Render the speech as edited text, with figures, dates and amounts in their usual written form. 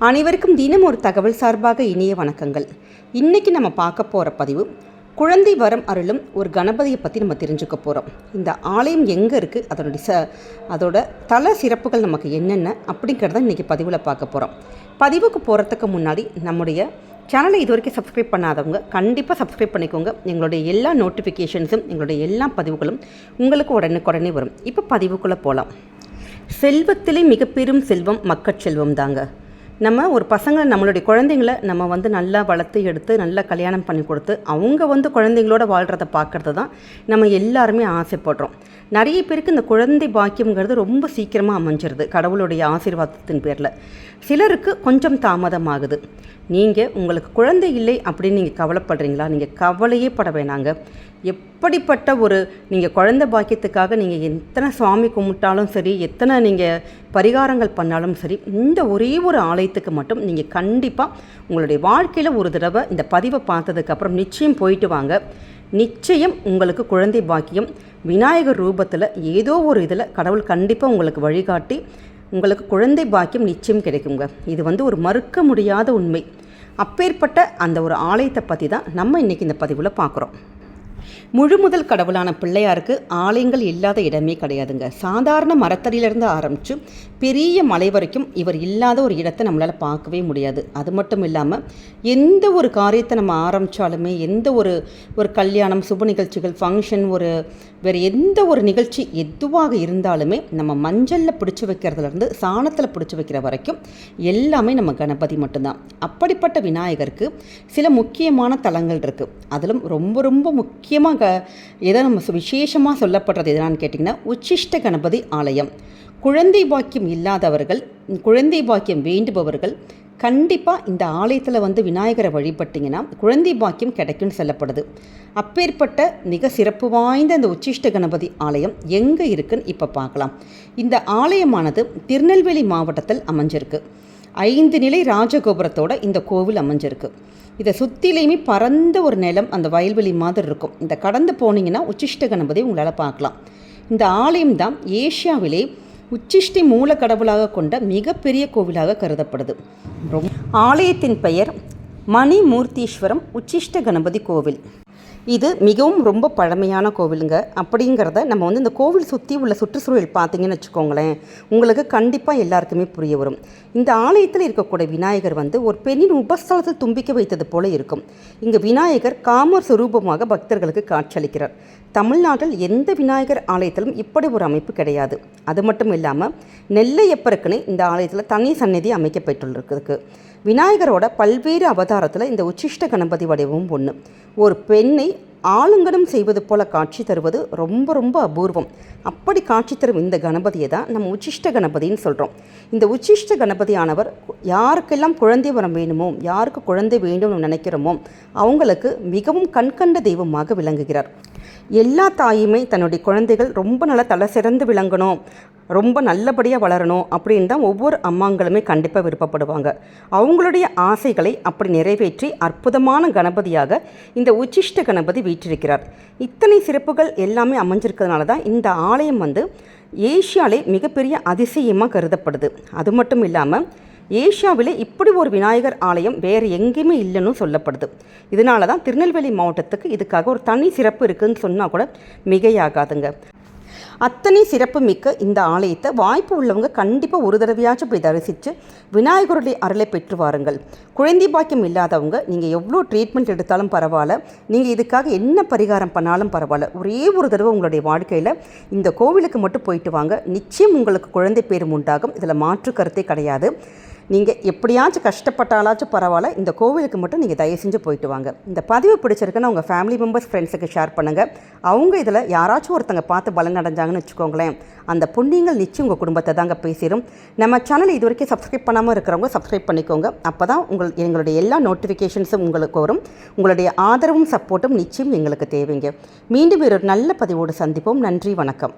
அனைவருக்கும் தினம் ஒரு தகவல் சார்பாக இனிய வணக்கங்கள். இன்றைக்கி நம்ம பார்க்க போகிற பதிவு குழந்தை வரம் அருளும் ஒரு கணபதியை பற்றி நம்ம தெரிஞ்சுக்க போகிறோம். இந்த ஆலயம் எங்கே இருக்குது, அதோட தல சிறப்புகள் நமக்கு என்னென்ன அப்படிங்கிறத இன்றைக்கி பதிவில் பார்க்க போகிறோம். பதிவுக்கு போகிறதுக்கு முன்னாடி நம்முடைய சேனலை இது வரைக்கும் சப்ஸ்கிரைப் பண்ணாதவங்க கண்டிப்பாக சப்ஸ்கிரைப் பண்ணிக்கோங்க. எங்களுடைய எல்லா நோட்டிஃபிகேஷன்ஸும் எங்களுடைய எல்லா பதிவுகளும் உங்களுக்கு உடனுக்குடனே வரும். இப்போ பதிவுக்குள்ளே போகலாம். செல்வத்திலே மிக பெரும் செல்வம் மக்கட்செல்வம் தாங்க. நம்ம ஒரு பசங்களை நம்மளுடைய குழந்தைங்கள நம்ம நல்லா வளர்த்து எடுத்து நல்லா கல்யாணம் பண்ணி கொடுத்து அவங்க குழந்தைங்களோட வாழ்கிறத பார்க்குறது தான் நம்ம எல்லாருமே ஆசைப்படுறோம். நிறைய பேருக்கு இந்த குழந்தை பாக்கியம்ங்கிறது ரொம்ப சீக்கிரமாக அமைஞ்சிருது கடவுளுடைய ஆசீர்வாதத்தின் பேரில். சிலருக்கு கொஞ்சம் தாமதமாகுது. நீங்கள் உங்களுக்கு குழந்தை இல்லை அப்படின்னு நீங்கள் கவலைப்படுறீங்களா? நீங்கள் கவலையே பட வேணாங்க. எப்படிப்பட்ட நீங்கள் குழந்தை பாக்கியத்துக்காக நீங்கள் எத்தனை சுவாமி கும்பிட்டாலும் சரி, எத்தனை நீங்கள் பரிகாரங்கள் பண்ணாலும் சரி, இந்த ஒரே ஒரு ஆலயத்துக்கு மட்டும் நீங்கள் கண்டிப்பாக உங்களுடைய வாழ்க்கையில் ஒரு தடவை இந்த பதிவை பார்த்ததுக்கப்புறம் நிச்சயம் போயிட்டு வாங்க. நிச்சயம் உங்களுக்கு குழந்தை பாக்கியம் விநாயகர் ரூபத்தில் ஏதோ ஒரு இதில் கடவுள் கண்டிப்பாக உங்களுக்கு வழிகாட்டி உங்களுக்கு குழந்தை பாக்கியம் நிச்சயம் கிடைக்குங்க. இது ஒரு மறுக்க முடியாத உண்மை. அப்பேற்பட்ட அந்த ஒரு ஆலயத்தை பற்றி தான் நம்ம இன்றைக்கி இந்த பதிவில் பார்க்குறோம். முழுமுதல் கடவுளான பிள்ளையாருக்கு ஆலயங்கள் இல்லாத இடமே கிடையாதுங்க. சாதாரண மரத்தடியிலிருந்து ஆரம்பித்து பெரிய மலை வரைக்கும் இவர் இல்லாத ஒரு இடத்தை நம்மளால் பார்க்கவே முடியாது. அது மட்டும் இல்லாமல் எந்த ஒரு காரியத்தை நம்ம ஆரம்பித்தாலுமே, எந்த ஒரு கல்யாணம், சுப நிகழ்ச்சிகள், ஃபங்க்ஷன், வேறு எந்த ஒரு நிகழ்ச்சி எதுவாக இருந்தாலுமே நம்ம மஞ்சளில் பிடிச்சி வைக்கிறதுலேருந்து சாணத்தில் பிடிச்சி வைக்கிற வரைக்கும் எல்லாமே நம்ம கணபதி மட்டும்தான். அப்படிப்பட்ட விநாயகருக்கு சில முக்கியமான தலங்கள் இருக்குது. அதிலும் ரொம்ப ரொம்ப முக்கியமாக எதை நம்ம விசேஷமாக சொல்லப்படுறது எதுனான்னு கேட்டிங்கன்னா உச்சிஷ்ட கணபதி ஆலயம். குழந்தை பாக்கியம் இல்லாதவர்கள், குழந்தை பாக்கியம் வேண்டுபவர்கள் கண்டிப்பாக இந்த ஆலயத்தில் விநாயகரை வழிபட்டிங்கன்னா குழந்தை பாக்கியம் கிடைக்கும்னு சொல்லப்படுது. அப்பேற்பட்ட மிக சிறப்பு வாய்ந்த இந்த உச்சிஷ்ட கணபதி ஆலயம் எங்கே இருக்குன்னு இப்போ பார்க்கலாம். இந்த ஆலயமானது திருநெல்வேலி மாவட்டத்தில் அமைஞ்சிருக்கு. 5 நிலை ராஜகோபுரத்தோட இந்த கோவில் அமைஞ்சிருக்கு. இதை சுற்றிலையுமே பரந்த ஒரு நிலம், அந்த வயல்வெளி மாதிரி இருக்கும். இந்த கடந்து போனீங்கன்னா உச்சிஷ்ட கணபதி உங்களால் பார்க்கலாம். இந்த ஆலயம் தான் ஏசியாவிலே உச்சிஷ்டி மூல கடவுளாக கொண்ட மிகப்பெரிய கோவிலாக கருதப்படுது. ஆலயத்தின் பெயர் மணிமூர்த்தீஸ்வரம் உச்சிஷ்ட கணபதி கோவில். இது மிகவும் ரொம்ப பழமையான கோவிலுங்க. அப்படிங்கிறத நம்ம இந்த கோவில் சுற்றி உள்ள சுற்றுச்சூழல் பார்த்தீங்கன்னு வச்சுக்கோங்களேன், உங்களுக்கு கண்டிப்பாக எல்லாருக்குமே புரிய வரும். இந்த ஆலயத்தில் இருக்கக்கூடிய விநாயகர் ஒரு பெண்ணின் உபஸ்தலத்தில் தும்பிக்க வைத்தது போல இருக்கும். இங்கே விநாயகர் காமர் சுரூபமாக பக்தர்களுக்கு காட்சியளிக்கிறார். தமிழ்நாட்டில் எந்த விநாயகர் ஆலயத்திலும் இப்படி ஒரு அமைப்பு கிடையாது. அது மட்டும் இல்லாமல் நெல்லையப்பருக்குன்னு இந்த ஆலயத்தில் தனி சந்நிதி அமைக்கப்பட்டுள்ளதுக்கு. விநாயகரோட பல்வேறு அவதாரத்தில் இந்த உச்சிஷ்ட கணபதி வடிவமும் ஒன்று. ஒரு பெண்ணை ஆளுங்கனம் செய்வது போல காட்சி தருவது ரொம்ப ரொம்ப அபூர்வம். அப்படி காட்சி தரும் இந்த கணபதியை தான் நம்ம உச்சிஷ்ட கணபதின்னு சொல்கிறோம். இந்த உச்சிஷ்ட கணபதி ஆனவர் யாருக்கெல்லாம் குழந்தை வரம் வேணுமோ, யாருக்கு குழந்தை வேண்டும்னு நினைக்கிறோமோ அவங்களுக்கு மிகவும் கண்கண்ட தெய்வமாக விளங்குகிறார். எல்லா தாயுமே தன்னுடைய குழந்தைகள் ரொம்ப நல்லா தலை சிறந்து விளங்கணும், ரொம்ப நல்லபடியாக வளரணும் அப்படின்னு தான் ஒவ்வொரு அம்மாங்களுமே கண்டிப்பாக விருப்பப்படுவாங்க. அவங்களுடைய ஆசைகளை அப்படி நிறைவேற்றி அற்புதமான கணபதியாக இந்த உச்சிஷ்ட கணபதி வீற்றிருக்கிறார். இத்தனை சிறப்புகள் எல்லாமே அமைஞ்சிருக்கிறதுனால தான் இந்த ஆலயம் ஏசியாவிலே மிகப்பெரிய அதிசயமாக கருதப்படுது. அது மட்டும் இல்லாமல் ஏசியாவிலே இப்படி ஒரு விநாயகர் ஆலயம் வேறு எங்கேயுமே இல்லைன்னு சொல்லப்படுது. இதனால தான் திருநெல்வேலி மாவட்டத்துக்கு இதுக்காக ஒரு தனி சிறப்பு இருக்குதுன்னு சொன்னால் கூட மிகையாகாதுங்க. அத்தனை சிறப்பு மிக்க இந்த ஆலயத்தை வாய்ப்பு உள்ளவங்க கண்டிப்பாக ஒரு தடவையாச்சும் போய் தரிசித்து விநாயகருடைய அருளை பெற்று வாருங்கள். குழந்தை பாக்கியம் இல்லாதவங்க நீங்கள் எவ்வளோ ட்ரீட்மெண்ட் எடுத்தாலும் பரவாயில்ல, நீங்கள் இதுக்காக என்ன பரிகாரம் பண்ணாலும் பரவாயில்ல, ஒரே ஒரு தடவை உங்களுடைய வாழ்க்கையில் இந்த கோவிலுக்கு மட்டும் போயிட்டு வாங்க. நிச்சயம் உங்களுக்கு குழந்தை பேரும் உண்டாகும். இதில் மாற்று கருத்தே கிடையாது. நீங்கள் எப்படியாச்சும் கஷ்டப்பட்டாலாச்சும் பரவாயில்ல, இந்த கோவிலுக்கு மட்டும் நீங்கள் தயவு செஞ்சு போயிட்டு வாங்க. இந்த பதிவு பிடிச்சிருக்குன்னு உங்கள் ஃபேமிலி மெம்பர்ஸ், ஃப்ரெண்ட்ஸுக்கு ஷேர் பண்ணுங்கள். அவங்க இதில் யாராச்சும் ஒருத்தங்க பார்த்து பலன் அடைஞ்சாங்கன்னு வச்சுக்கோங்களேன், அந்த புண்ணியங்கள் நிச்சயம் உங்கள் குடும்பத்தை தாங்க பேசிடும். நம்ம சேனலை இது வரைக்கும் சப்ஸ்கிரைப் பண்ணாமல் இருக்கிறவங்க சப்ஸ்கிரைப் பண்ணிக்கோங்க. அப்போ தான் எங்களுடைய எல்லா நோட்டிஃபிகேஷன்ஸும் உங்களுக்கு வரும். உங்களுடைய ஆதரவும் சப்போர்ட்டும் நிச்சயம் எங்களுக்கு தேவைங்க. மீண்டும் ஒரு நல்ல பதிவோடு சந்திப்போம். நன்றி, வணக்கம்.